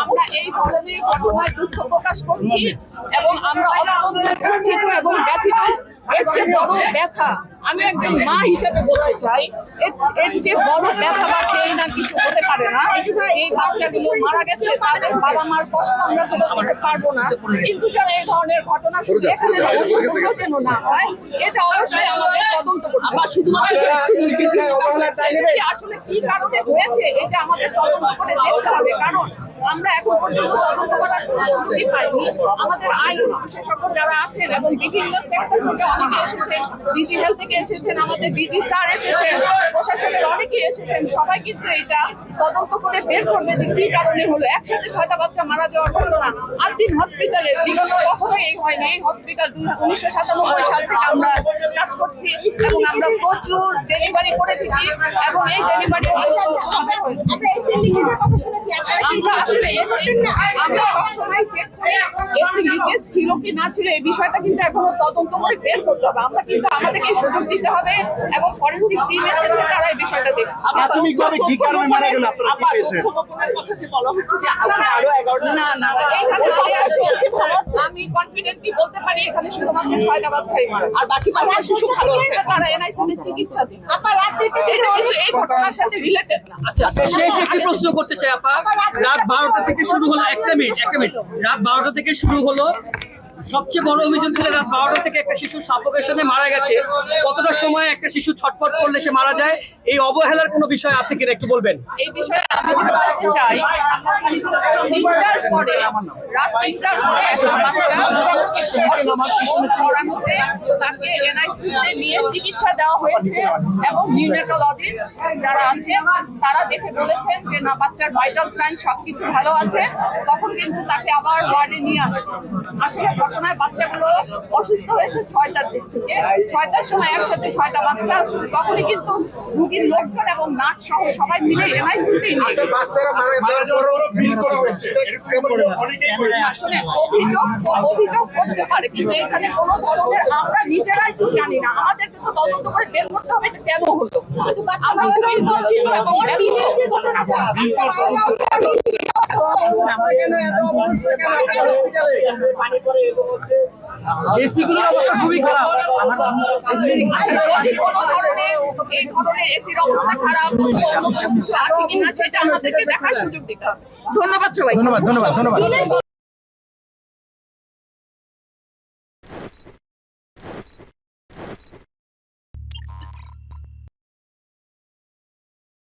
আমরা এই ধরনের ঘটনায় দুঃখ প্রকাশ করছি এবং আমরা অত্যন্ত দুঃখিত এবং ব্যথিত। এর চেয়ে বড় ব্যথা আমি একজন মা হিসেবে বলতে চাই, এর চেয়ে বড় ব্যথা বা পেয়ে না কিছু হতে পারে না। এই বাচ্চাগুলো মারা গেছে, তাদের বাবা মার কষ্ট আমরা ফেরত দিতে পারবো না, কিন্তু যেন এই ধরনের ঘটনা শুধু এখানে যেন না হয়, এটা অবশ্যই আমাদের তদন্ত করতে হবে। আসলে কি কারণে হয়েছে এটা আমাদের তদন্ত করে দেখতে হবে, কারণ আমরা এখন পর্যন্ত তদন্ত করার সুযোগই পাইনি। আমাদের আইন বিশেষজ্ঞ যারা আছেন এবং বিভিন্ন সেক্টর থেকে অনেকে এসেছেন, ডিজিটাল থেকে এসেছেন, আমাদের ডিজি স্যার এসেছেন, প্রশাসনের অনেকে এসেছেন, সবাই কিন্তু এটা তদন্ত করে বের করবে যে কি কারণে হলো। একসাথে 6টা বাচ্চা মারা যাওয়ার ঘটনা আদিন হসপিটালে বিগত কখনোই এই হয়নি। এই হসপিটাল 1997 সাল থেকে আমরা কাজ করছি এবং আমরা প্রচুর ডেলিভারি করে থাকি এবং এই ডেলিভারি আমরা সবসময় চেক করি এসি লিকেজ ছিল কি না ছিল, এই বিষয়টা কিন্তু এখনো তদন্ত করে বের করতে হবে। আমরা কিন্তু আমাদেরকে সুযোগ দিতে হবে এবং ফরেনসিক টিম এসেছে, তারা এই বিষয়টা দেখছে। প্রাথমিকভাবে কি কারণে মারা গেল আপনারা কি পেয়েছেন? না এইখানে আমি কনফিডেন্টলি বলতে পারি এখানে শুধুমাত্র 6টা বাচ্চাই মারা, আর বাকি 5টা শিশু ভালো আছে, তারা এনআইসিইউতে চিকিৎসা দিন। এই ঘটনার সাথে রিলেটেড না। আচ্ছা, শেষ একটি প্রশ্ন করতে চাই আপা। রাত 12টা থেকে শুরু হলো, একটা মিনিট, রাত 12টা থেকে শুরু হলো, সবচেয়ে বড় অভিযোগ ছিল রাত 12টা থেকে একটা শিশু সাফোকেশনে মারা গেছে। কতটা সময় একটা শিশু ছটফট করলে সে মারা যায়? এই অবহেলার কোনো বিষয় আছে কিনা একটু বলবেন। এই বিষয়ে আমি বলতে চাই, 3টার পরে রাত 3টার পরে একটা বাচ্চা তাকে এনআইসিইউতে নিয়ে চিকিৎসা দেওয়া হয়েছে এবং নিউনেটোলজিস্ট যারা আছে তারা দেখে বলেছেন যে না, বাচ্চার ভাইটাল সাইন সবকিছু ভালো আছে। তখন কিন্তু তাকে আবার ওয়ার্ডে নিয়ে আসছে। আসলে ঘটনায় বাচ্চাগুলো অসুস্থ হয়েছে 6টার দিক থেকে। 6টার সময় একসাথে 6টা বাচ্চা, তখনই কিন্তু রোগীর লোকজন এবং নার্স সহ সবাই মিলে এনআইসিইউতে নিয়ে আসলে অভিযোগ করতে পারে, কিন্তু এখানে কোনো ধরনের আমরা নিজেরাই তো জানি না। আমাদেরকে তো তদন্ত করে বের করতে হবে এটা কেন হলো। আমরা খুবই দুঃখিত এবং খুবই খারাপ। এই ধরনের এসির অবস্থা খারাপ, অন্য কিছু আছে কিনা সেটা আমাদেরকে দেখার সুযোগ দিতে হবে। ধন্যবাদ সবাই। ধন্যবাদ।